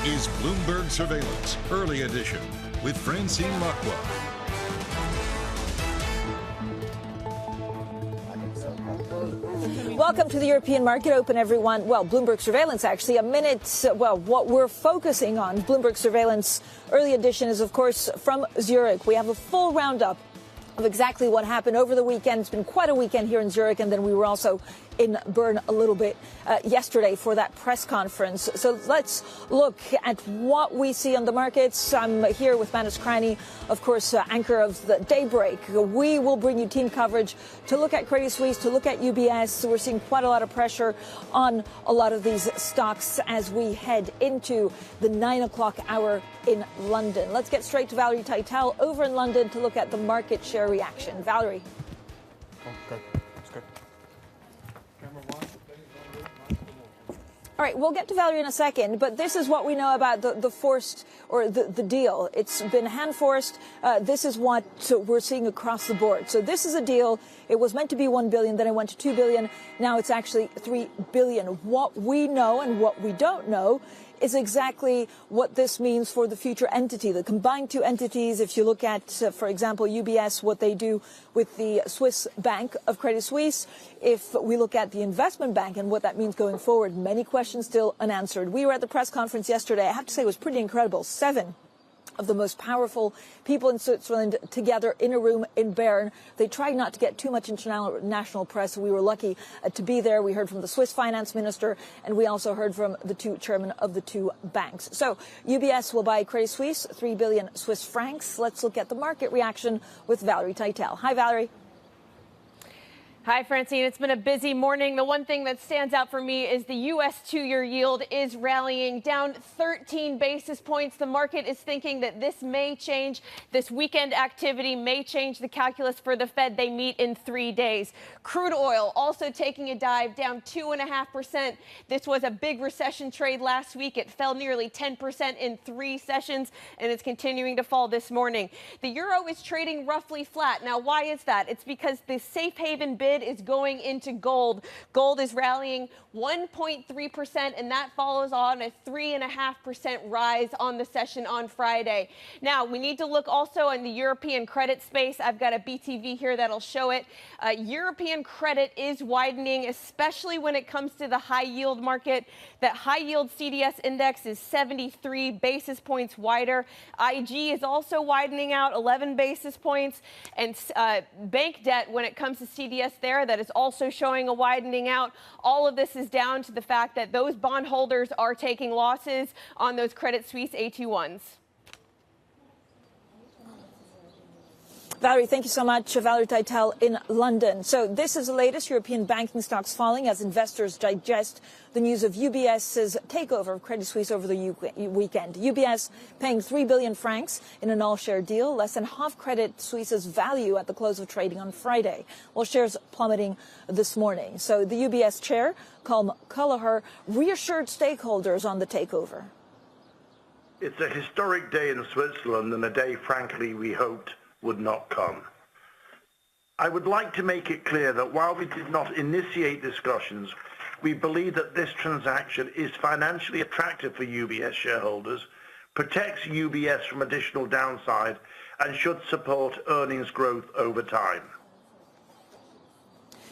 is Bloomberg Surveillance, Early Edition, with Francine Lacqua. Welcome to the European Market Open, everyone. Well, Bloomberg Surveillance, actually. What we're focusing on, Bloomberg Surveillance Early Edition, is, of course, from Zurich. We have a full roundup of exactly what happened over the weekend. It's been quite a weekend here in Zurich, and then we were also in Bern a little bit yesterday for that press conference. So let's look at what we see on the markets. I'm here with Manus Cranny, of course, anchor of the Daybreak. We will bring you team coverage to look at Credit Suisse, to look at UBS. So we're seeing quite a lot of pressure on a lot of these stocks as we head into the 9 o'clock hour in London. Let's get straight to Valerie Teitel over in London to look at the market share reaction. Valerie. Okay. That's good. All right, we'll get to Valerie in a second, but this is what we know about the forced or the deal. It's been hand-forced. This is what we're seeing across the board. So this is a deal. It was meant to be 1 billion, then it went to 2 billion. Now it's actually 3 billion. What we know and what we don't know is exactly what this means for the future entity. The combined two entities, if you look at, for example, UBS, what they do with the Swiss bank of Credit Suisse, if we look at the investment bank and what that means going forward, many questions still unanswered. We were at the press conference yesterday. I have to say it was pretty incredible. 7 of the most powerful people in Switzerland together in a room in Bern. They tried not to get too much international press. We were lucky to be there. We heard from the Swiss finance minister, and we also heard from the two chairmen of the two banks. So UBS will buy Credit Suisse, 3 billion Swiss francs. Let's look at the market reaction with Valerie Teitel. Hi, Valerie. Hi, Francine. It's been a busy morning. The one thing that stands out for me is the U.S. two-year yield is rallying down 13 basis points. The market is thinking that this may change. This weekend activity may change the calculus for the Fed. They meet in 3 days. Crude oil also taking a dive, down 2.5%. This was a big recession trade last week. It fell nearly 10% in 3 sessions, and it's continuing to fall this morning. The euro is trading roughly flat. Now, why is that? It's because the safe haven bid is going into gold. Gold is rallying 1.3%, and that follows on a 3.5% rise on the session on Friday. Now, we need to look also in the European credit space. I've got a BTV here that'll show it. European credit is widening, especially when it comes to the high yield market. That high yield CDS index is 73 basis points wider. IG is also widening out 11 basis points. And bank debt, when it comes to CDS there, that is also showing a widening out. All of this is down to the fact that those bondholders are taking losses on those Credit Suisse AT1s. Valerie, thank you so much. Valerie Teitel in London. So this is the latest. European banking stocks falling as investors digest the news of UBS's takeover of Credit Suisse over the weekend. UBS paying 3 billion francs in an all-share deal, less than half Credit Suisse's value at the close of trading on Friday, while shares plummeting this morning. So the UBS chair, Colm Kelleher, reassured stakeholders on the takeover. It's a historic day in Switzerland, and a day, frankly, we hoped would not come. I would like to make it clear that while we did not initiate discussions, we believe that this transaction is financially attractive for UBS shareholders, protects UBS from additional downside, and should support earnings growth over time.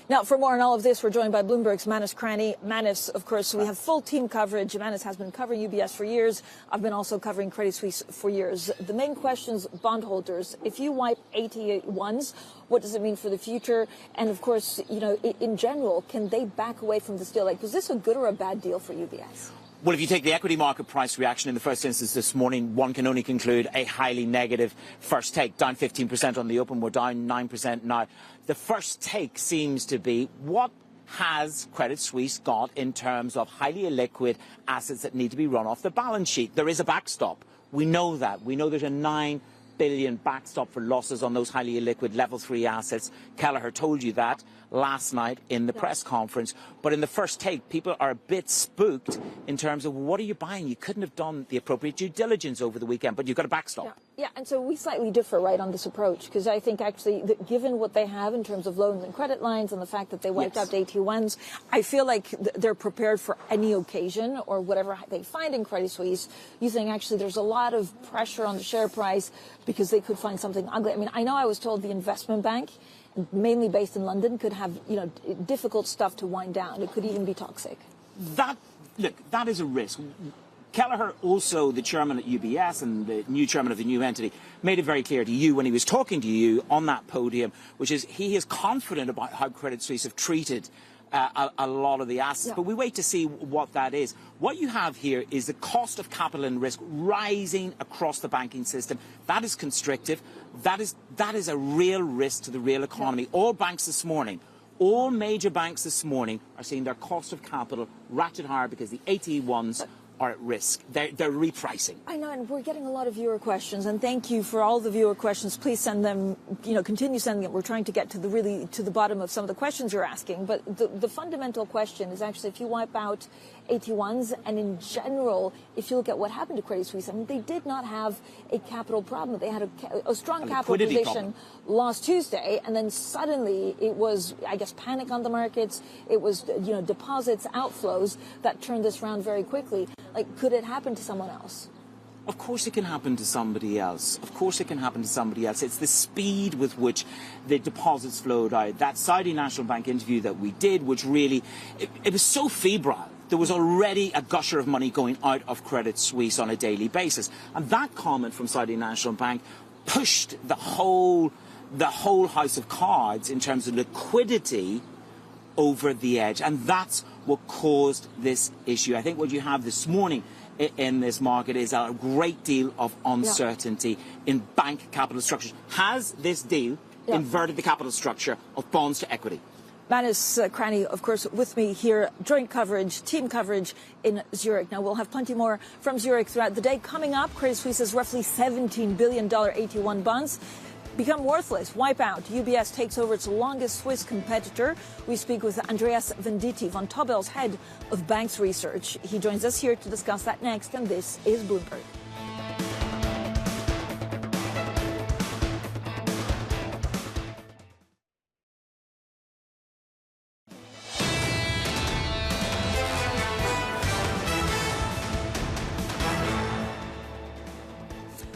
Now, for more on all of this, we're joined by Bloomberg's Manus Cranny. Manus, of course, we have full team coverage. Manus has been covering UBS for years. I've been also covering Credit Suisse for years. The main questions, bondholders, if you wipe AT1s, what does it mean for the future? And, of course, you know, in general, can they back away from this deal? Like, was this a good or a bad deal for UBS? Well, if you take the equity market price reaction in the first instance this morning, one can only conclude a highly negative first take. Down 15% on the open, we're down 9% now. The first take seems to be, what has Credit Suisse got in terms of highly illiquid assets that need to be run off the balance sheet? There is a backstop. We know that. We know there's a 9 billion backstop for losses on those highly illiquid level 3 assets. Kelleher told you that last night in the press conference. But in the first take, people are a bit spooked in terms of what are you buying? You couldn't have done the appropriate due diligence over the weekend, but you've got a backstop. Yeah, and so we slightly differ, right, on this approach, because I think actually, that given what they have in terms of loans and credit lines and the fact that they wiped out AT1s, I feel like they're prepared for any occasion or whatever they find in Credit Suisse. You think actually there's a lot of pressure on the share price because they could find something ugly. I mean, I know I was told the investment bank, mainly based in London, could have, difficult stuff to wind down. It could even be toxic. That is a risk. Kelleher, also the chairman at UBS and the new chairman of the new entity, made it very clear to you when he was talking to you on that podium, which is he is confident about how Credit Suisse have treated a lot of the assets. Yeah. But we wait to see what that is. What you have here is the cost of capital and risk rising across the banking system. That is constrictive. That is a real risk to the real economy. Yeah. All major banks this morning are seeing their cost of capital ratchet higher because the AT1s are at risk. They're repricing. I know, and we're getting a lot of viewer questions, and thank you for all the viewer questions. Please send them, continue sending them. We're trying to get to the bottom of some of the questions you're asking. But the fundamental question is actually if you wipe out AT1s, and in general, if you look at what happened to Credit Suisse, I mean, they did not have a capital problem. They had a strong capital position last Tuesday, and then suddenly it was, I guess, panic on the markets. It was, deposits, outflows that turned this around very quickly. Like, could it happen to someone else? Of course it can happen to somebody else. Of course it can happen to somebody else. It's the speed with which the deposits flowed out. That Saudi National Bank interview that we did, which really, it was so febrile. There was already a gusher of money going out of Credit Suisse on a daily basis. And that comment from Saudi National Bank pushed the whole house of cards in terms of liquidity over the edge. And that's what caused this issue. I think what you have this morning in this market is a great deal of uncertainty in bank capital structures. Has this deal inverted the capital structure of bonds to equity? Manus Cranny, of course, with me here, joint coverage, team coverage in Zurich. Now, we'll have plenty more from Zurich throughout the day. Coming up, Credit Suisse's roughly $17 billion AT1 bonds become worthless. Wipeout. UBS takes over its longest Swiss competitor. We speak with Andreas Venditti, Vontobel's head of banks research. He joins us here to discuss that next, and this is Bloomberg.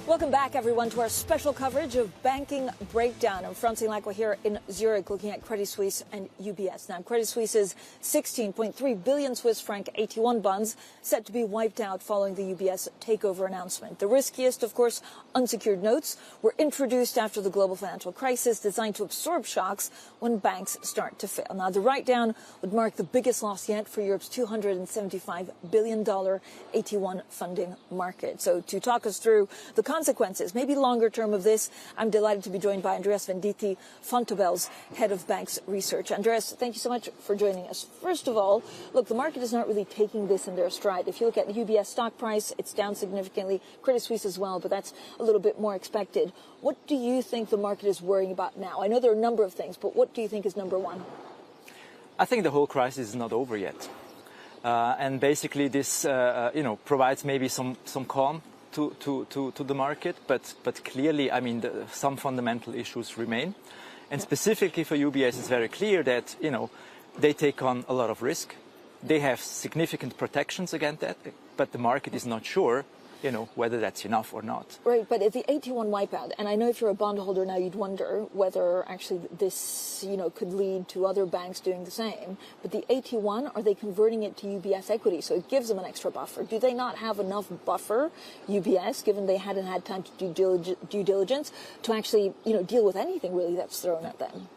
Welcome back, everyone, to our special coverage of Banking Breakdown. I'm Francine Lacqua here in Zurich looking at Credit Suisse and UBS. Now, Credit Suisse's 16.3 billion Swiss franc AT1 bonds set to be wiped out following the UBS takeover announcement. The riskiest, of course, unsecured notes were introduced after the global financial crisis, designed to absorb shocks when banks start to fail. Now, the write-down would mark the biggest loss yet for Europe's $275 billion AT1 funding market. So to talk us through the consequences, maybe longer term, of this, I'm delighted to be joined by Andreas Venditti, Vontobel's head of banks research. Andreas, thank you so much for joining us. First of all, look, the market is not really taking this in their stride. If you look at the UBS stock price, it's down significantly. Credit Suisse as well, but that's a little bit more expected. What do you think the market is worrying about now? I know there are a number of things, but what do you think is number one? I think the whole crisis is not over yet. And basically this, provides maybe some calm to the market, but clearly, I mean, some fundamental issues remain. And specifically for UBS, it's very clear that, they take on a lot of risk. They have significant protections against that, but the market is not sure, whether that's enough or not. Right, but if the AT1 wipeout, and I know if you're a bondholder now, you'd wonder whether actually this, could lead to other banks doing the same. But the AT1, are they converting it to UBS equity? So it gives them an extra buffer. Do they not have enough buffer, UBS, given they hadn't had time to do due diligence, to actually, deal with anything really that's thrown at them?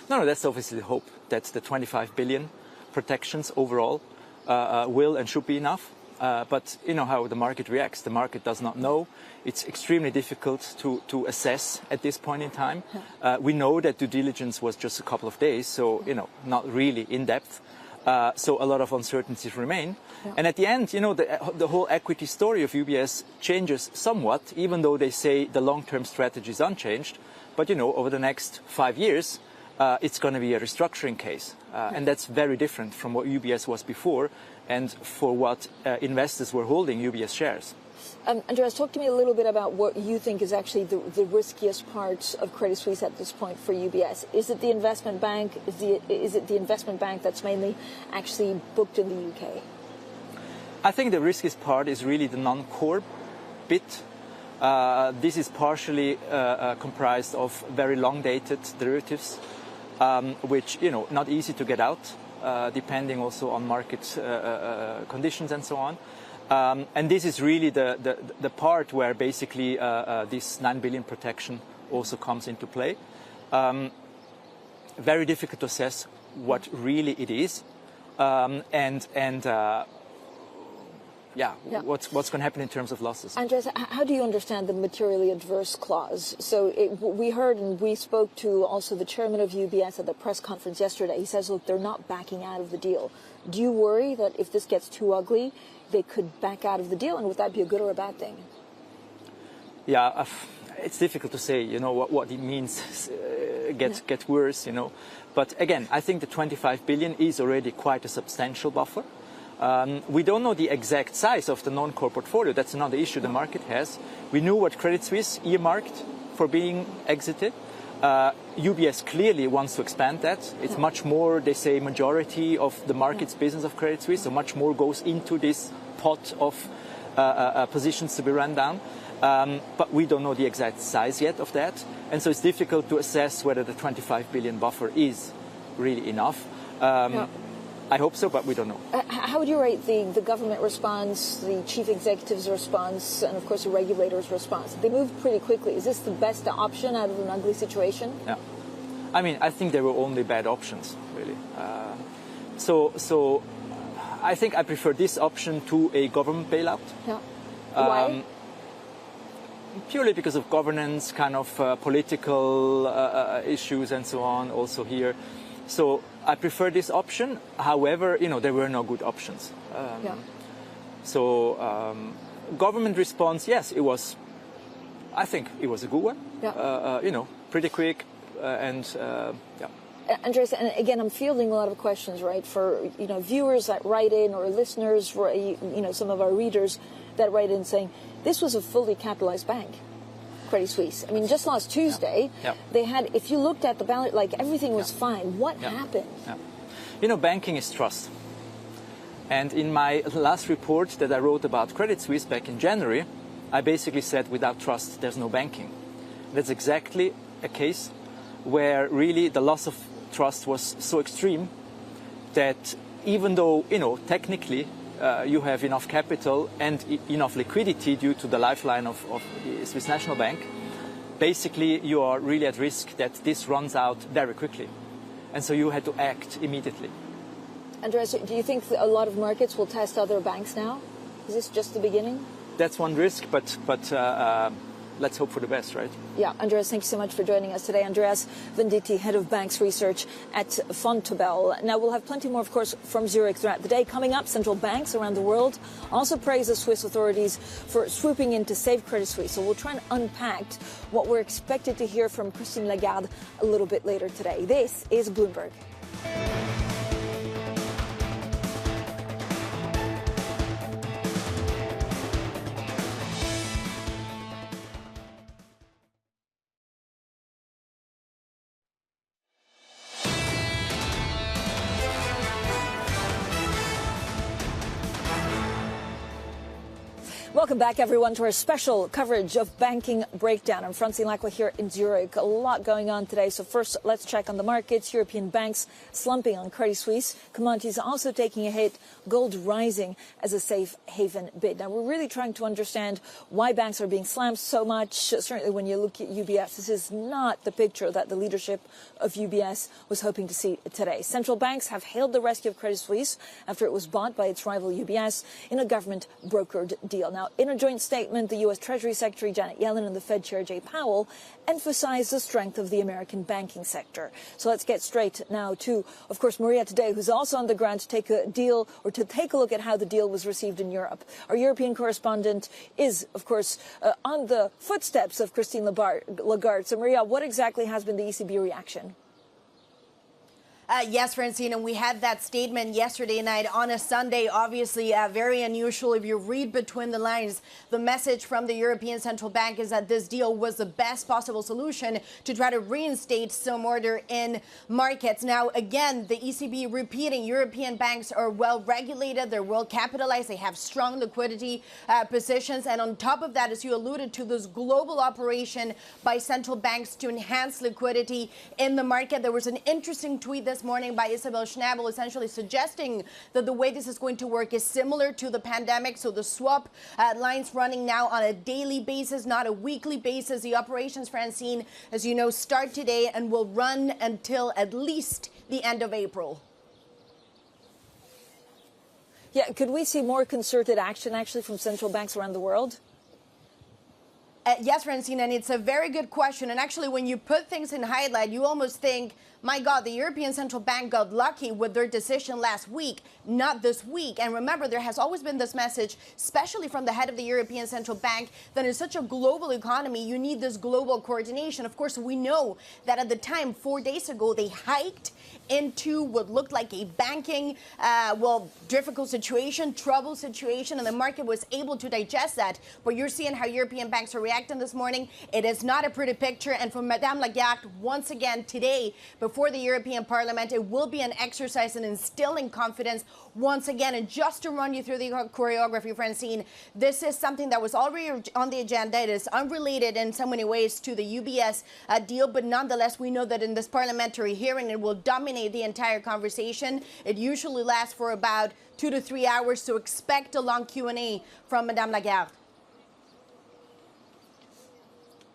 No, that's obviously the hope. That's the 25 billion protections overall will and should be enough. But you know how the market reacts. The market does not know. It's extremely difficult to assess at this point in time. We know that due diligence was just a couple of days, so not really in depth. So a lot of uncertainties remain. And at the end, the whole equity story of UBS changes somewhat, even though they say the long-term strategy is unchanged. But over the next 5 years, it's going to be a restructuring case. And that's very different from what UBS was before and for what investors were holding UBS shares. Andreas, talk to me a little bit about what you think is actually the riskiest part of Credit Suisse at this point for UBS. Is it the investment bank? Is it the investment bank that's mainly actually booked in the UK? I think the riskiest part is really the non-core bit. This is partially comprised of very long-dated derivatives, which, not easy to get out, depending also on market conditions and so on. And this is really the part where basically this 9 billion protection also comes into play. Very difficult to assess what really it is, what's going to happen in terms of losses. Andreas, how do you understand the materially adverse clause? So we heard and we spoke to also the chairman of UBS at the press conference yesterday. He says, look, they're not backing out of the deal. Do you worry that if this gets too ugly, they could back out of the deal? And would that be a good or a bad thing? Yeah, it's difficult to say, what it means get worse, But again, I think the 25 billion is already quite a substantial buffer. We don't know the exact size of the non-core portfolio. That's another issue the market has. We knew what Credit Suisse earmarked for being exited. UBS clearly wants to expand that. It's much more, they say, majority of the market's business of Credit Suisse, so much more goes into this pot of positions to be run down. But we don't know the exact size yet of that. And so it's difficult to assess whether the 25 billion buffer is really enough. I hope so, but we don't know. How would you rate the government response, the chief executive's response, and of course the regulator's response? They moved pretty quickly. Is this the best option out of an ugly situation? Yeah. I think there were only bad options, really. So I think I prefer this option to a government bailout. Yeah. Why? Purely because of governance, kind of political issues and so on, also here. So I prefer this option. However, there were no good options. So government response, yes, I think it was a good one. Yeah. Pretty quick Andreas, and again, I'm fielding a lot of questions, right, for viewers that write in or listeners, some of our readers that write in saying this was a fully capitalized bank. Credit Suisse. I mean, just last Tuesday, they had, if you looked at the balance, like everything was fine. What happened? Banking is trust. And in my last report that I wrote about Credit Suisse back in January, I basically said without trust, there's no banking. That's exactly a case where really the loss of trust was so extreme that even though, technically, you have enough capital and enough liquidity due to the lifeline of the Swiss National Bank, basically you are really at risk that this runs out very quickly. And so you had to act immediately. Andreas, do you think a lot of markets will test other banks now? Is this just the beginning? That's one risk, but let's hope for the best, right? Yeah, Andreas, thank you so much for joining us today. Andreas Venditti, Head of Banks Research at Vontobel. Now, we'll have plenty more, of course, from Zurich throughout the day. Coming up, central banks around the world also praise the Swiss authorities for swooping in to save Credit Suisse. So we'll try and unpack what we're expected to hear from Francine Lacqua a little bit later today. This is Bloomberg. Welcome back, everyone, to our special coverage of Banking Breakdown. I'm Francine Lacqua here in Zurich. A lot going on today. So first, let's check on the markets. European banks slumping on Credit Suisse. Commodities also taking a hit. Gold rising as a safe haven bid. Now, we're really trying to understand why banks are being slammed so much. Certainly, when you look at UBS, this is not the picture that the leadership of UBS was hoping to see today. Central banks have hailed the rescue of Credit Suisse after it was bought by its rival UBS in a government-brokered deal. Now, in a joint statement, the U.S. Treasury Secretary Janet Yellen and the Fed Chair Jay Powell emphasized the strength of the American banking sector. So let's get straight now to, of course, Maria today, who's also on the ground to take a deal or to take a look at how the deal was received in Europe. Our European correspondent is, of course, on the footsteps of Christine Lagarde. So, Maria, what exactly has been the ECB reaction? Yes, Francine, and we had that statement yesterday night on a Sunday. Obviously, very unusual. If you read between the lines, the message from the European Central Bank is that this deal was the best possible solution to try to reinstate some order in markets. Now, again, the ECB repeating European banks are well regulated. They're well capitalized. They have strong liquidity positions. And on top of that, as you alluded to, this global operation by central banks to enhance liquidity in the market. There was an interesting tweet this morning by Isabel Schnabel, essentially suggesting that the way this is going to work is similar to the pandemic. So the swap lines running now on a daily basis, not a weekly basis. The operations, Francine, as you know, start today and will run until at least the end of April. Yeah, could we see more concerted action actually from central banks around the world? Yes, Francine, and it's a very good question. And actually, when you put things in highlight, you almost think, my God, the European Central Bank got lucky with their decision last week, not this week. And remember, there has always been this message, especially from the head of the European Central Bank, that in such a global economy, you need this global coordination. Of course, we know that at the time, 4 days ago, they hiked into what looked like a banking, difficult situation, troubled situation, and the market was able to digest that. But you're seeing how European banks are reacting this morning. It is not a pretty picture. And for Madame Lagarde, once again today, before the European Parliament, it will be an exercise in instilling confidence once again. And just to run you through the choreography, Francine, this is something that was already on the agenda. It is unrelated in so many ways to the UBS deal, but nonetheless, we know that in this parliamentary hearing, it will dominate the entire conversation. It usually lasts for about 2 to 3 hours, so expect a long Q&A from Madame Lagarde.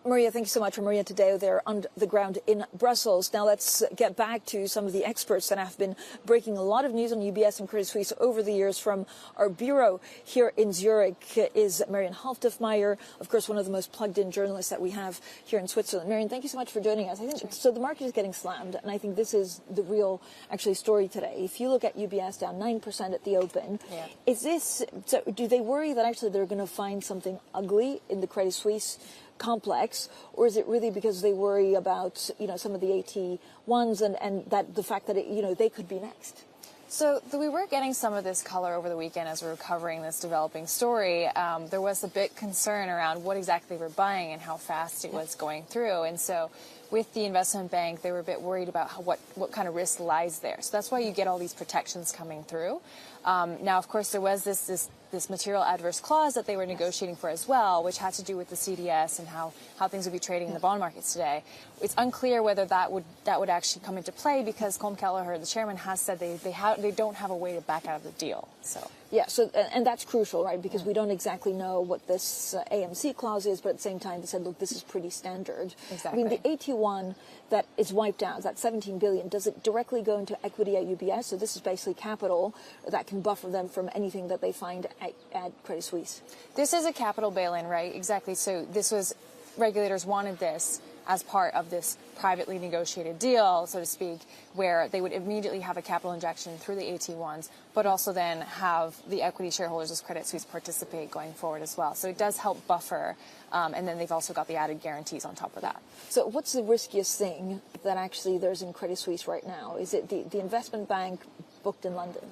Maria, thank you so much. Maria Tadeo there on the ground in Brussels. Now let's get back to some of the experts that have been breaking a lot of news on UBS and Credit Suisse over the years. From our bureau here in Zurich is Marion Halfduff-Meyer, of course, one of the most plugged-in journalists that we have here in Switzerland. Marion, thank you so much for joining us. I think so. The market is getting slammed, and I think this is the real, actually, story today. If you look at UBS down 9% at the open, is this? So, do they worry that actually they're going to find something ugly in the Credit Suisse complex, or is it really because they worry about, some of the AT1s and that the fact that, they could be next? So we were getting some of this color over the weekend as we were covering this developing story. There was a bit concern around what exactly they were buying and how fast it was going through. And so with the investment bank, they were a bit worried about what kind of risk lies there. So that's why you get all these protections coming through. Now, of course, there was this material adverse clause that they were negotiating for as well, which had to do with the CDS and how things would be trading in the bond markets today. It's unclear whether that would actually come into play because Colm Kelleher, the chairman, has said they don't have a way to back out of the deal. So. Yeah, and that's crucial, right? Because we don't exactly know what this AMC clause is, but at the same time, they said, look, this is pretty standard. Exactly. I mean, the AT1 that is wiped out, that 17 billion, does it directly go into equity at UBS? So this is basically capital that can buffer them from anything that they find at Credit Suisse. This is a capital bail-in, right? Exactly. So regulators wanted this as part of this privately negotiated deal, so to speak, where they would immediately have a capital injection through the AT1s, but also then have the equity shareholders as Credit Suisse participate going forward as well. So it does help buffer, and then they've also got the added guarantees on top of that. So what's the riskiest thing that actually there's in Credit Suisse right now? Is it the investment bank booked in London?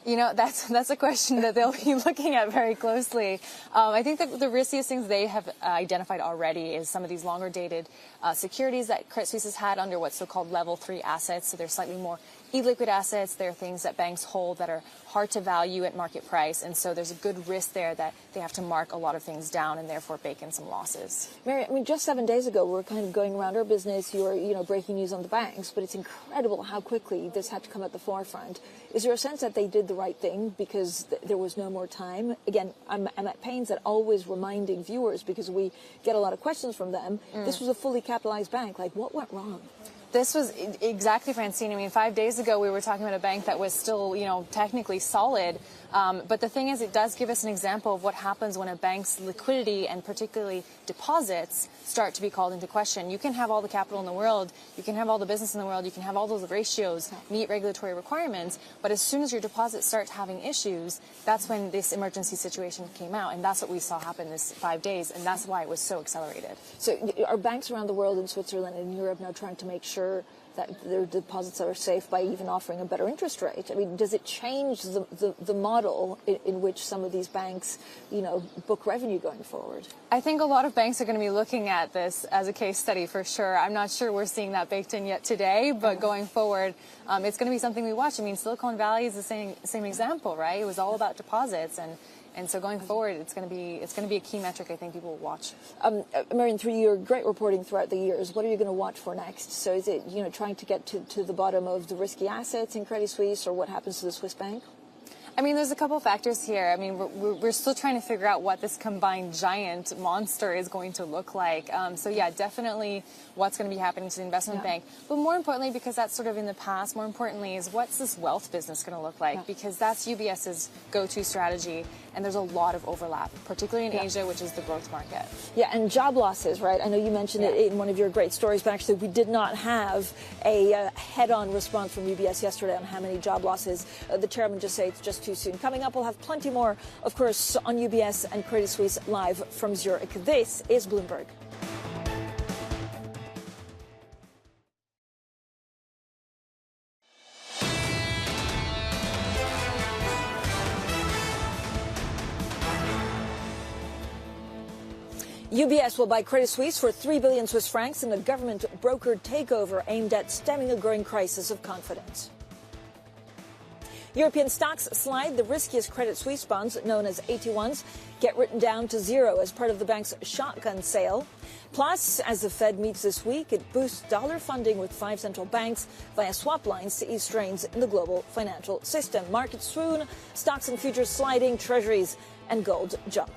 That's a question that they'll be looking at very closely. I think that the riskiest things they have identified already is some of these longer-dated securities that Credit Suisse has had under what's so-called level 3 assets. So they're slightly more illiquid assets. They're things that banks hold that are hard to value at market price. And so there's a good risk there that they have to mark a lot of things down and therefore bake in some losses. Mary, I mean, just 7 days ago, we were kind of going around our business. You were, breaking news on the banks, but it's incredible how quickly this had to come at the forefront. Is there a sense that they did the right thing because there was no more time? Again, I'm at pains at always reminding viewers because we get a lot of questions from them. This was a fully capitalized bank. Like, what went wrong? This was exactly, Francine. I mean, 5 days ago, we were talking about a bank that was still, technically solid. But the thing is, it does give us an example of what happens when a bank's liquidity and particularly deposits start to be called into question. You can have all the capital in the world, you can have all the business in the world, you can have all those ratios, meet regulatory requirements, but as soon as your deposits start having issues, that's when this emergency situation came out, and that's what we saw happen this 5 days, and that's why it was so accelerated. So are banks around the world, in Switzerland and in Europe, now trying to make sure that their deposits are safe by even offering a better interest rate. I mean, does it change the model in which some of these banks, book revenue going forward? I think a lot of banks are going to be looking at this as a case study for sure. I'm not sure we're seeing that baked in yet today, but going forward, it's going to be something we watch. I mean, Silicon Valley is the same example, right? It was all about deposits, and so going forward, it's going to be a key metric I think people will watch. Marion, through your great reporting throughout the years, what are you going to watch for next? So is it trying to get to the bottom of the risky assets in Credit Suisse, or what happens to the Swiss bank? I mean, there's a couple factors here. I mean, we're still trying to figure out what this combined giant monster is going to look like. So, yeah, definitely what's going to be happening to the investment bank. But more importantly, because that's sort of in the past, more importantly is what's this wealth business going to look like? Because that's UBS's go-to strategy, and there's a lot of overlap, particularly in Asia, which is the growth market. Yeah, and job losses, right? I know you mentioned it in one of your great stories, but actually we did not have a head-on response from UBS yesterday on how many job losses. The chairman just said it's just too soon. Coming up, we'll have plenty more, of course, on UBS and Credit Suisse live from Zurich. This is Bloomberg. UBS will buy Credit Suisse for 3 billion Swiss francs in a government-brokered takeover aimed at stemming a growing crisis of confidence. European stocks slide. The riskiest Credit Suisse bonds, known as AT1s, get written down to zero as part of the bank's shotgun sale. Plus, as the Fed meets this week, it boosts dollar funding with 5 central banks via swap lines to ease strains in the global financial system. Markets swoon, stocks and futures sliding, treasuries and gold jump.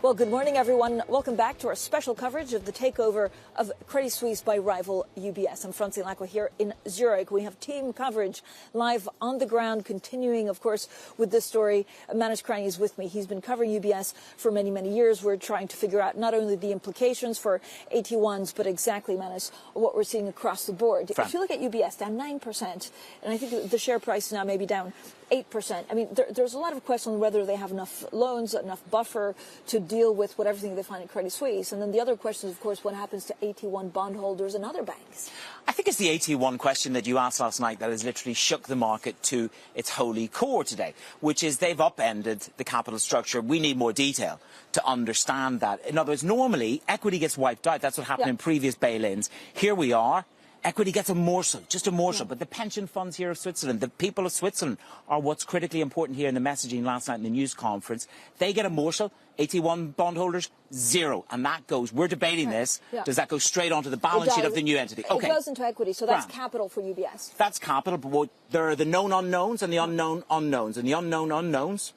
Well, good morning, everyone. Welcome back to our special coverage of the takeover of Credit Suisse by rival UBS. I'm Francine Lacqua here in Zurich. We have team coverage live on the ground, continuing, of course, with this story. Manish Krani is with me. He's been covering UBS for many, many years. We're trying to figure out not only the implications for AT1s, but exactly, Manish, what we're seeing across the board. If you look at UBS, down 9%, and I think the share price is now maybe down 8%. I mean, there's a lot of question on whether they have enough loans, enough buffer to deal with everything they find at Credit Suisse. And then the other question is, of course, what happens to AT1 bondholders and other banks? I think it's the AT1 question that you asked last night that has literally shook the market to its holy core today, which is they've upended the capital structure. We need more detail to understand that. In other words, normally equity gets wiped out. That's what happened in previous bail-ins. Here we are. Equity gets a morsel, just a morsel. But the pension funds here of Switzerland, the people of Switzerland are what's critically important here in the messaging last night in the news conference. They get a morsel. AT1 bondholders, zero. And that goes, we're debating this. Does that go straight onto the balance sheet of the new entity? Okay. It goes into equity, so that's capital for UBS. That's capital, but there are the known unknowns and the unknown unknowns. And the unknown unknowns,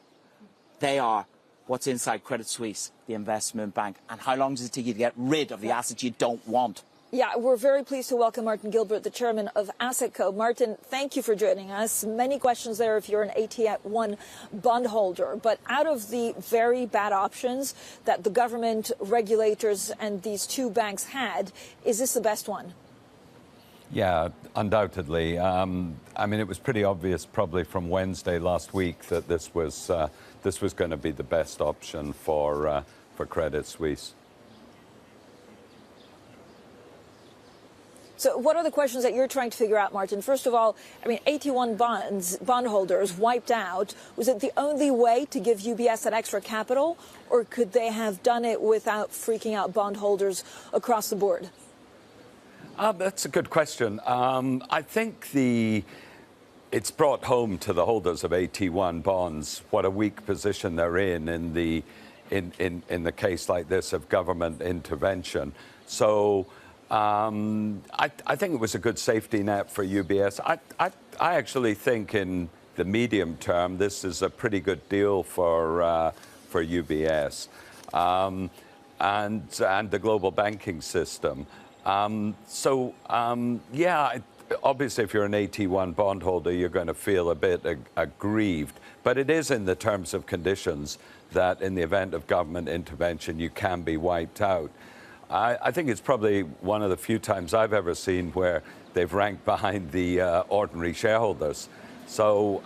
they are what's inside Credit Suisse, the investment bank. And how long does it take you to get rid of the assets you don't want? Yeah, we're very pleased to welcome Martin Gilbert, the chairman of AssetCo. Martin, thank you for joining us. Many questions there if you're an AT1 bondholder. But out of the very bad options that the government, regulators, and these two banks had, is this the best one? Yeah, undoubtedly. I mean, it was pretty obvious probably from Wednesday last week that this was going to be the best option for Credit Suisse. So what are the questions that you're trying to figure out, Martin? First of all, I mean, AT1 bondholders wiped out. Was it the only way to give UBS that extra capital, or could they have done it without freaking out bondholders across the board? That's a good question. I think it's brought home to the holders of AT1 bonds what a weak position they're in the case like this of government intervention. So I think it was a good safety net for UBS. I actually think in the medium term this is a pretty good deal for UBS and the global banking system. Yeah, obviously if you're an AT1 bondholder you're going to feel a bit aggrieved, but it is in the terms of conditions that in the event of government intervention you can be wiped out. I think it's probably one of the few times I've ever seen where they've ranked behind the ordinary shareholders. So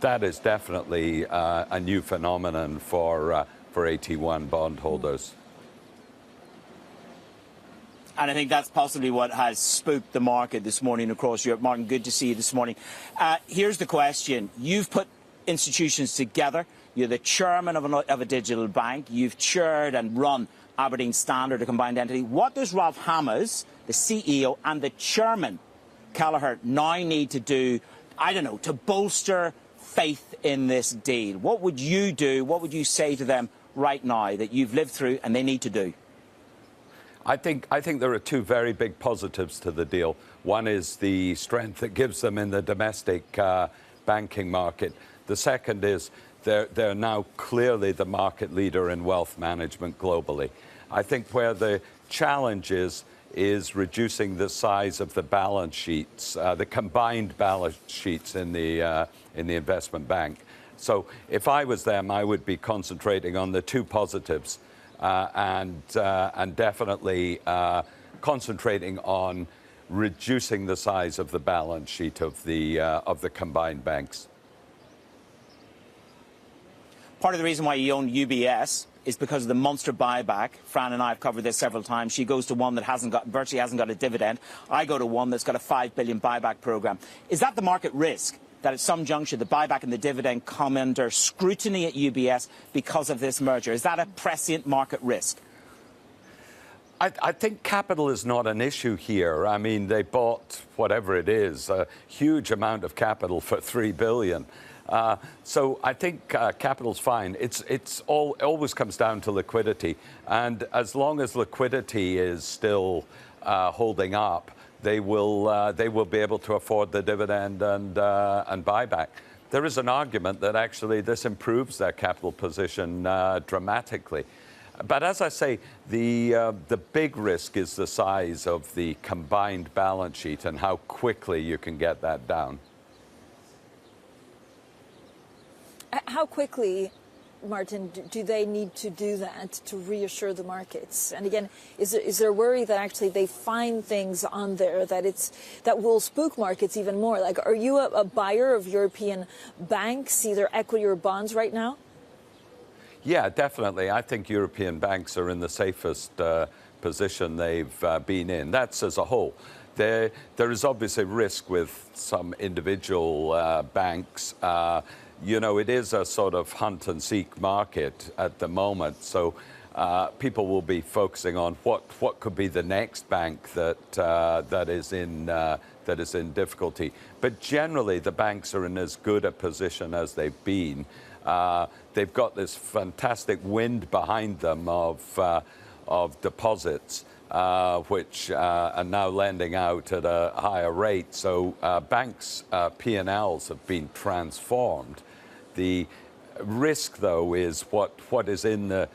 that is definitely a new phenomenon for AT1 bondholders. And I think that's possibly what has spooked the market this morning across Europe. Martin, good to see you this morning. Here's the question. You've put institutions together. You're the chairman of a digital bank. You've chaired and run Aberdeen Standard, a combined entity. What does Ralph Hammers, the CEO, and the chairman, Kelleher, now need to do, I don't know, to bolster faith in this deal? What would you do? What would you say to them right now that you've lived through and they need to do? I think there are two very big positives to the deal. One is the strength it gives them in the domestic banking market. The second is they're now clearly the market leader in wealth management globally. I think where the challenge is reducing the size of the balance sheets, the combined balance sheets in the investment bank. So if I was them, I would be concentrating on the two positives. And definitely concentrating on reducing the size of the balance sheet of the combined banks. Part of the reason why you own UBS is because of the monster buyback. Fran and I have covered this several times. She goes to one that virtually hasn't got a dividend. I go to one that's got a $5 billion buyback program. Is that the market risk, that at some juncture the buyback and the dividend come under scrutiny at UBS because of this merger? Is that a prescient market risk? I think capital is not an issue here. I mean, they bought whatever it is, a huge amount of capital for $3 billion. So I think capital's fine. It's always comes down to liquidity, and as long as liquidity is still holding up, they will be able to afford the dividend and buyback. There is an argument that actually this improves their capital position dramatically. But as I say, the big risk is the size of the combined balance sheet and how quickly you can get that down. How quickly, Martin, do they need to do that to reassure the markets? And again, is there worry that actually they find things on there that will spook markets even more? Like, are you a buyer of European banks, either equity or bonds right now? Yeah, definitely. I think European banks are in the safest position they've been in. That's as a whole. There is obviously risk with some individual banks. You know, it is a sort of hunt and seek market at the moment. So people will be focusing on what could be the next bank that is in difficulty. But generally, the banks are in as good a position as they've been. They've got this fantastic wind behind them of deposits, which are now lending out at a higher rate. So banks' P&Ls have been transformed. The risk, though, is what is in the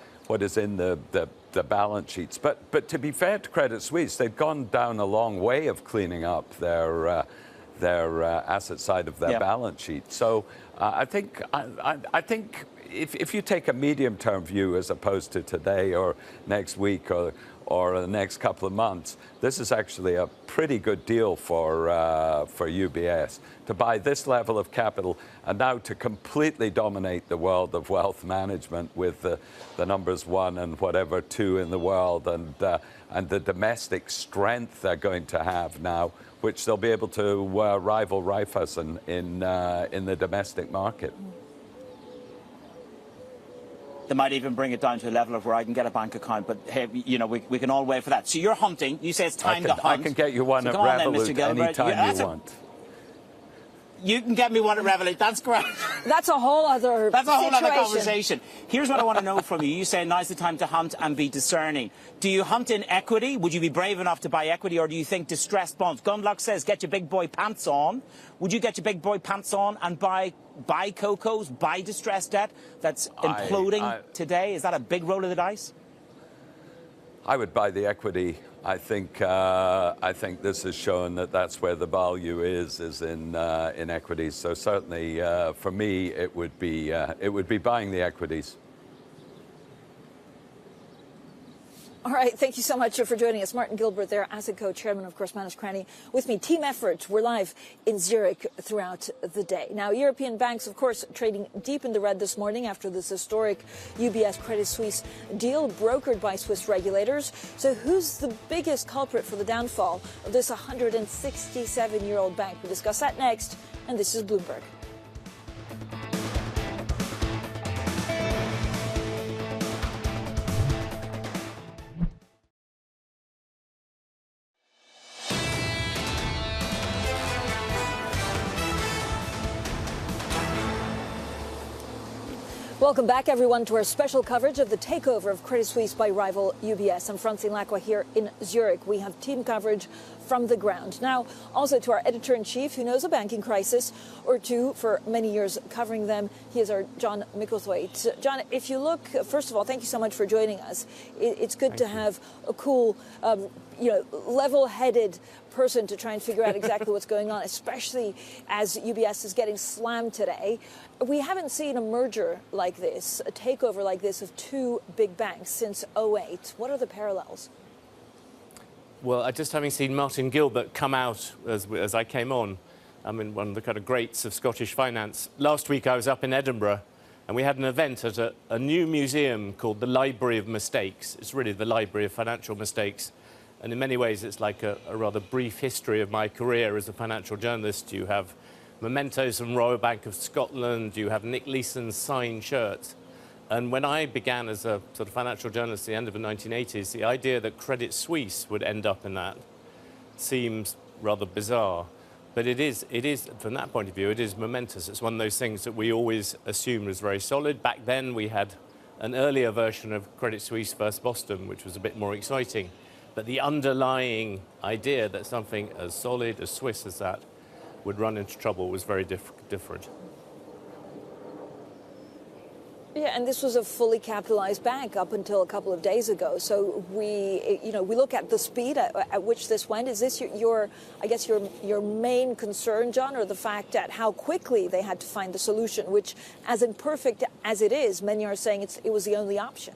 balance sheets. But to be fair to Credit Suisse, they've gone down a long way of cleaning up their asset side of their balance sheet. So I think if you take a medium-term view as opposed to today or next week or the next couple of months, this is actually a pretty good deal for UBS to buy this level of capital and now to completely dominate the world of wealth management with the numbers 1 and whatever 2 in the world, and the domestic strength they're going to have now, which they'll be able to rival Raiffeisen in the domestic market. They might even bring it down to a level of where I can get a bank account, but hey, you know, we can all wait for that. So you're hunting. You say it's time to hunt. I can get you one at Revolut anytime you want. You can get me one at Revolut. That's correct. That's a whole other conversation. Here's what I want to know from you. You say now's the time to hunt and be discerning. Do you hunt in equity? Would you be brave enough to buy equity, or do you think distressed bonds? Gundlach says get your big boy pants on. Would you get your big boy pants on and buy CoCos, buy distressed debt that's imploding today? Is that a big roll of the dice? I would buy the equity. I think this has shown that that's where the value is in equities. So certainly, for me, it would be buying the equities. All right, thank you so much for joining us. Martin Gilbert there, AssetCo Chairman, of course, Managed Cranny. With me, Team Effort. We're live in Zurich throughout the day. Now, European banks, of course, trading deep in the red this morning after this historic UBS Credit Suisse deal brokered by Swiss regulators. So who's the biggest culprit for the downfall of this 167-year-old bank? We'll discuss that next, and this is Bloomberg. Welcome back, everyone, to our special coverage of the takeover of Credit Suisse by rival UBS. I'm Francine Lacqua here in Zurich. We have team coverage from the ground. Now, also to our editor-in-chief, who knows a banking crisis or two for many years covering them. He is our John Micklethwaite. John, if you look, first of all, thank you so much for joining us. It's good to have a cool, level-headed person to try and figure out exactly what's going on, especially as UBS is getting slammed today. We haven't seen a merger like this, a takeover like this of two big banks since 2008. What are the parallels? Well, just having seen Martin Gilbert come out as I came on, I mean, one of the kind of greats of Scottish finance. Last week I was up in Edinburgh and we had an event at a new museum called the Library of Mistakes. It's really the Library of Financial Mistakes. And in many ways, it's like a rather brief history of my career as a financial journalist. You have mementos from Royal Bank of Scotland. You have Nick Leeson's signed shirts. And when I began as a sort of financial journalist at the end of the 1980s, the idea that Credit Suisse would end up in that seems rather bizarre. But it is, from that point of view, it is momentous. It's one of those things that we always assumed was very solid. Back then, we had an earlier version of Credit Suisse versus Boston, which was a bit more exciting. But the underlying idea that something as solid as Swiss as that would run into trouble was very different. Yeah, and this was a fully capitalized bank up until a couple of days ago. So we look at the speed at which this went. Is this your main concern, John, or the fact that how quickly they had to find the solution, which, as imperfect as it is, many are saying it was the only option?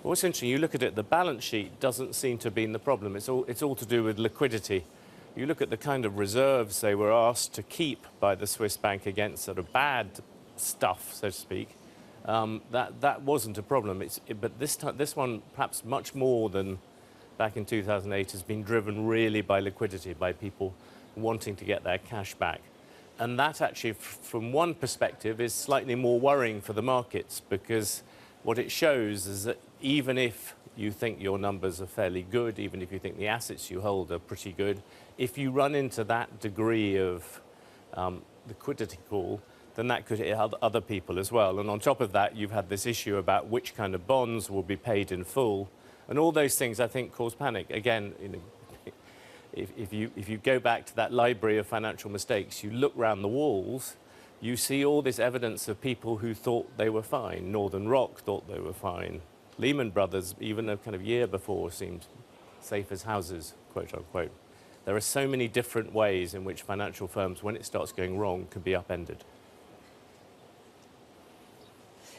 Well, what's interesting, you look at it, the balance sheet doesn't seem to have been the problem. It's all to do with liquidity. You look at the kind of reserves they were asked to keep by the Swiss bank against sort of bad stuff, so to speak. That wasn't a problem. But this one, perhaps much more than back in 2008, has been driven really by liquidity, by people wanting to get their cash back. And that actually, from one perspective, is slightly more worrying for the markets, because what it shows is that even if you think your numbers are fairly good, even if you think the assets you hold are pretty good, if you run into that degree of liquidity call, then that could hit other people as well. And on top of that, you've had this issue about which kind of bonds will be paid in full. And all those things, I think, cause panic. Again, if you go back to that library of financial mistakes, you look round the walls, you see all this evidence of people who thought they were fine. Northern Rock thought they were fine. Lehman Brothers, even a kind of year before, seemed safe as houses, quote unquote. There are so many different ways in which financial firms, when it starts going wrong, can be upended.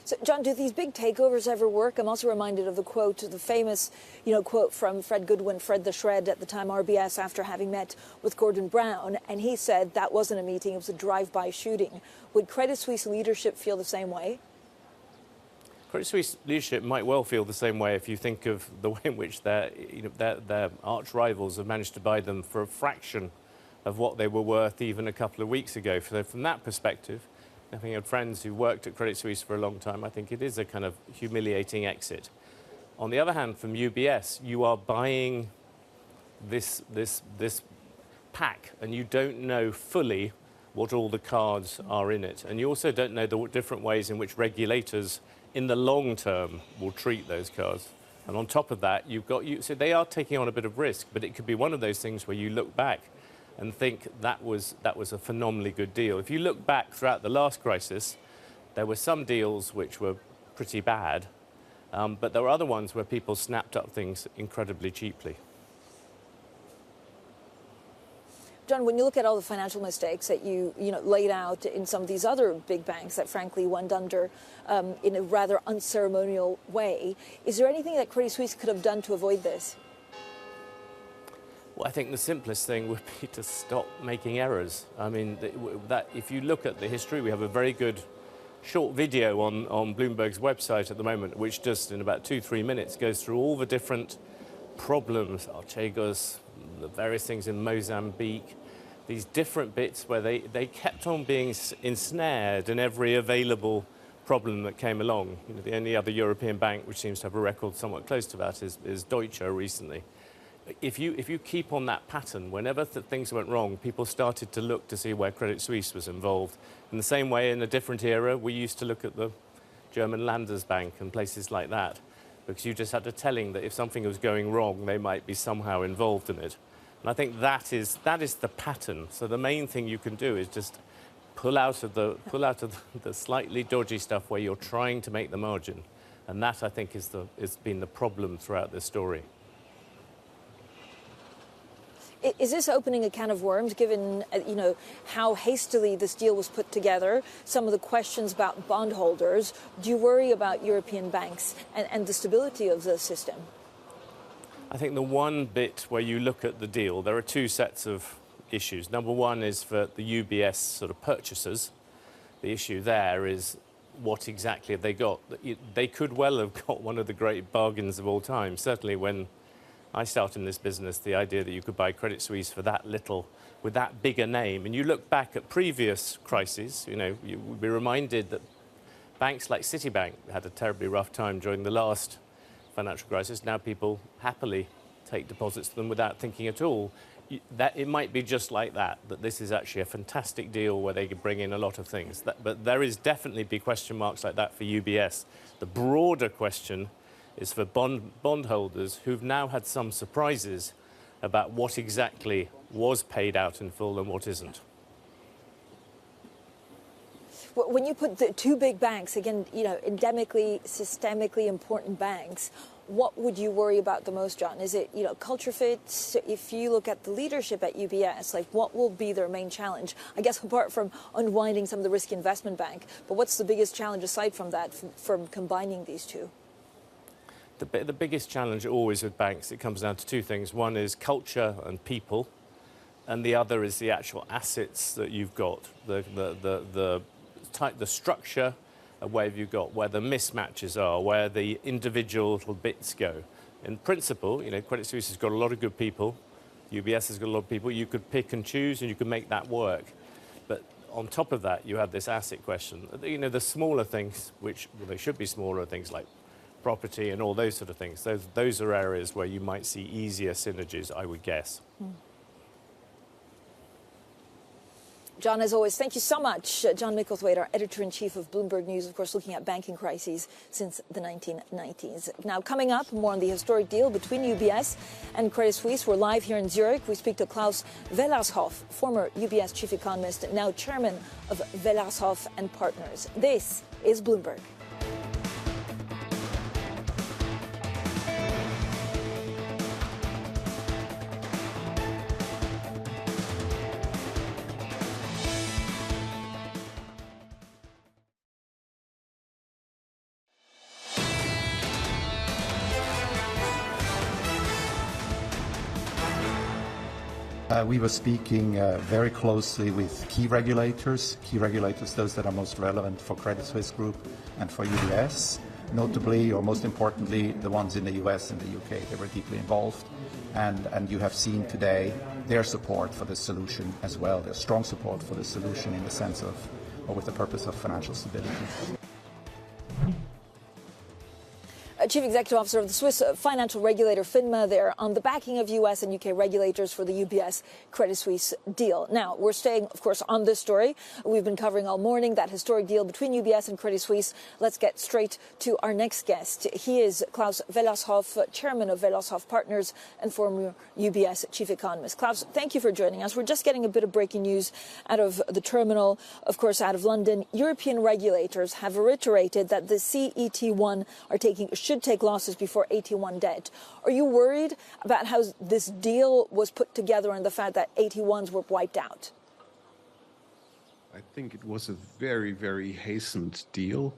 So, John, do these big takeovers ever work? I'm also reminded of the quote, the famous, quote from Fred Goodwin, Fred the Shred, at the time RBS, after having met with Gordon Brown, and he said that wasn't a meeting, it was a drive-by shooting. Would Credit Suisse leadership feel the same way? Credit Suisse leadership might well feel the same way if you think of the way in which their arch rivals have managed to buy them for a fraction of what they were worth even a couple of weeks ago. So from that perspective, having had friends who worked at Credit Suisse for a long time, I think it is a kind of humiliating exit. On the other hand, from UBS, you are buying this pack, and you don't know fully what all the cards are in it. And you also don't know the different ways in which regulators in the long term will treat those cards. And on top of that, so they are taking on a bit of risk, but it could be one of those things where you look back and think that was a phenomenally good deal. If you look back throughout the last crisis, there were some deals which were pretty bad, but there were other ones where people snapped up things incredibly cheaply. John, when you look at all the financial mistakes that you laid out in some of these other big banks that frankly went under in a rather unceremonial way, is there anything that Credit Suisse could have done to avoid this? Well, I think the simplest thing would be to stop making errors. I mean, that if you look at the history, we have a very good short video on Bloomberg's website at the moment, which just in about 2-3 minutes goes through all the different problems, Archegos, the various things in Mozambique, these different bits where they kept on being ensnared in every available problem that came along. The only other European bank which seems to have a record somewhat close to that is Deutsche recently. If you keep on that pattern, whenever things went wrong, people started to look to see where Credit Suisse was involved. In the same way, in a different era, we used to look at the German Landesbank and places like that, because you just had a telling that if something was going wrong, they might be somehow involved in it. And I think that is the pattern. So the main thing you can do is just pull out of the slightly dodgy stuff where you're trying to make the margin, and that I think is been the problem throughout this story. Is this opening a can of worms, given how hastily this deal was put together, some of the questions about bondholders? Do you worry about European banks and the stability of the system? I think the one bit where you look at the deal, there are two sets of issues. Number one is for the UBS sort of purchasers. The issue there is what exactly have they got? They could well have got one of the great bargains of all time. Certainly when I started in this business, the idea that you could buy Credit Suisse for that little, with that bigger name. And you look back at previous crises, you would be reminded that banks like Citibank had a terribly rough time during the last financial crisis. Now people happily take deposits to them without thinking at all. That it might be just like that this is actually a fantastic deal where they could bring in a lot of things. But there is definitely be question marks like that for UBS. The broader question is for bondholders who've now had some surprises about what exactly was paid out in full and what isn't. When you put the two big banks, again, endemically, systemically important banks, what would you worry about the most, John? Is it, culture fit? If you look at the leadership at UBS, what will be their main challenge? I guess apart from unwinding some of the risky investment bank, but what's the biggest challenge aside from that, from combining these two? The biggest challenge always with banks, it comes down to two things. One is culture and people, and the other is the actual assets that you've got, the structure, where have you got, where the mismatches are, where the individual little bits go. In principle, Credit Suisse has got a lot of good people, UBS has got a lot of people. You could pick and choose, and you could make that work. But on top of that, you have this asset question. The smaller things, which they should be smaller, things like property and all those sort of things. Those are areas where you might see easier synergies, I would guess. John, as always, thank you so much. John Micklethwaite, our editor-in-chief of Bloomberg News, of course, looking at banking crises since the 1990s. Now, coming up, more on the historic deal between UBS and Credit Suisse. We're live here in Zurich. We speak to Klaus Wellershoff, former UBS chief economist, now chairman of Wellershoff and Partners. This is Bloomberg. We were speaking very closely with key regulators, those that are most relevant for Credit Suisse Group and for UBS, notably, or most importantly, the ones in the US and the UK. They were deeply involved, and you have seen today their support for this solution as well, their strong support for this solution in the sense of, or with the purpose of financial stability. Chief Executive Officer of the Swiss financial regulator FINMA there on the backing of US and UK regulators for the UBS Credit Suisse deal. Now, we're staying, of course, on this story. We've been covering all morning that historic deal between UBS and Credit Suisse. Let's get straight to our next guest. He is Klaus Wellershoff, chairman of Wellershoff Partners and former UBS chief economist. Klaus, thank you for joining us. We're just getting a bit of breaking news out of the terminal, of course, out of London. European regulators have reiterated that the CET1 should take losses before AT1 debt. Are you worried about how this deal was put together and the fact that AT1s were wiped out? I think it was a very, very hastened deal.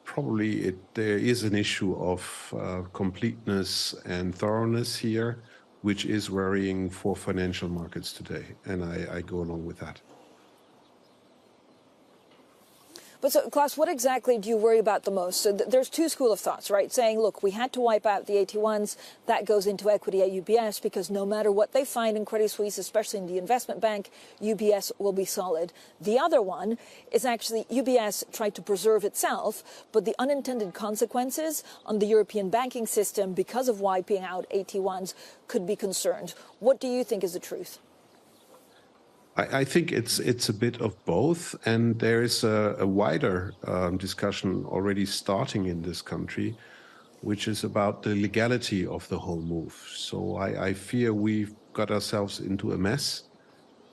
Probably there is an issue of completeness and thoroughness here, which is worrying for financial markets today, and I go along with that. But so, Klaus, what exactly do you worry about the most? So there's two schools of thoughts, right? Saying, look, we had to wipe out the AT1s. That goes into equity at UBS because no matter what they find in Credit Suisse, especially in the investment bank, UBS will be solid. The other one is actually UBS tried to preserve itself, but the unintended consequences on the European banking system because of wiping out AT1s could be concerned. What do you think is the truth? I think it's a bit of both, and there is a wider discussion already starting in this country, which is about the legality of the whole move. So I fear we've got ourselves into a mess.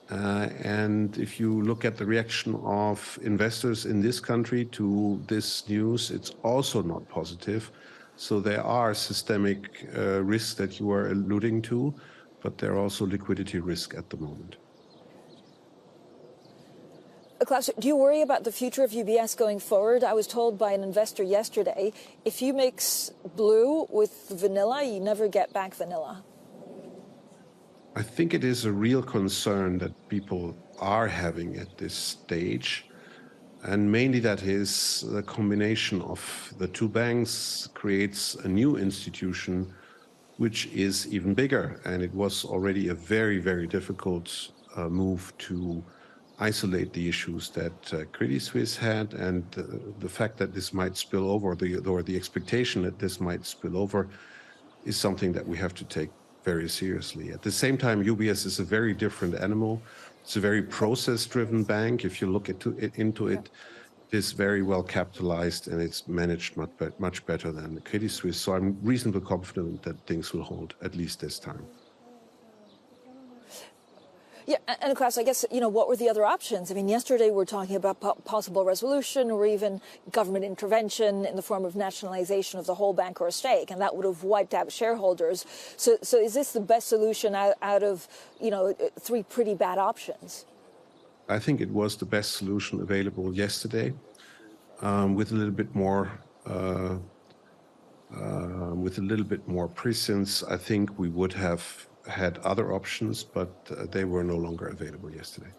And if you look at the reaction of investors in this country to this news, it's also not positive. So there are systemic risks that you are alluding to, but there are also liquidity risk at the moment. Klaus, do you worry about the future of UBS going forward? I was told by an investor yesterday, if you mix blue with vanilla, you never get back vanilla. I think it is a real concern that people are having at this stage. And mainly that is the combination of the two banks creates a new institution, which is even bigger. And it was already a very, very difficult move to isolate the issues that Credit Suisse had, and the fact that this might spill over, or the expectation that this might spill over, is something that we have to take very seriously. At the same time, UBS is a very different animal. It's a very process-driven bank. If you look into it, it is very well capitalized and it's managed much better than Credit Suisse. So I'm reasonably confident that things will hold, at least this time. Yeah, and Klaus, I guess, what were the other options? I mean, yesterday we were talking about possible resolution or even government intervention in the form of nationalization of the whole bank or a stake, and that would have wiped out shareholders. So is this the best solution out of, three pretty bad options? I think it was the best solution available yesterday, with a little bit more prescience. I think we would have had other options, but they were no longer available yesterday.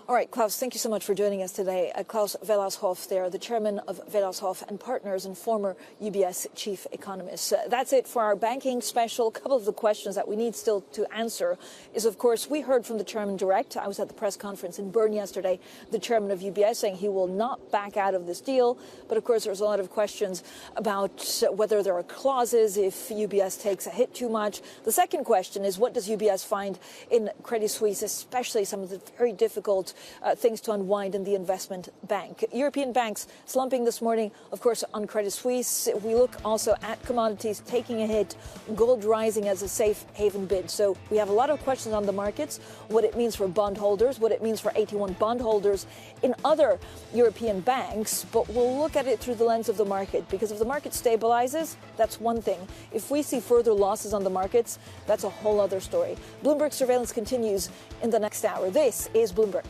All right, Klaus, thank you so much for joining us today. Klaus Wellershoff there, the chairman of Wellershoff and Partners and former UBS chief economist. That's it for our banking special. A couple of the questions that we need still to answer is, of course, we heard from the chairman direct. I was at the press conference in Bern yesterday, the chairman of UBS saying he will not back out of this deal. But, of course, there's a lot of questions about whether there are clauses if UBS takes a hit too much. The second question is, what does UBS find in Credit Suisse, especially some of the very difficult things to unwind in the investment bank. European banks slumping this morning, of course, on Credit Suisse. We look also at commodities taking a hit, gold rising as a safe haven bid. So we have a lot of questions on the markets, what it means for bondholders, what it means for AT1 bondholders in other European banks. But we'll look at it through the lens of the market, because if the market stabilizes, that's one thing. If we see further losses on the markets, that's a whole other story. Bloomberg Surveillance continues in the next hour. This is Bloomberg.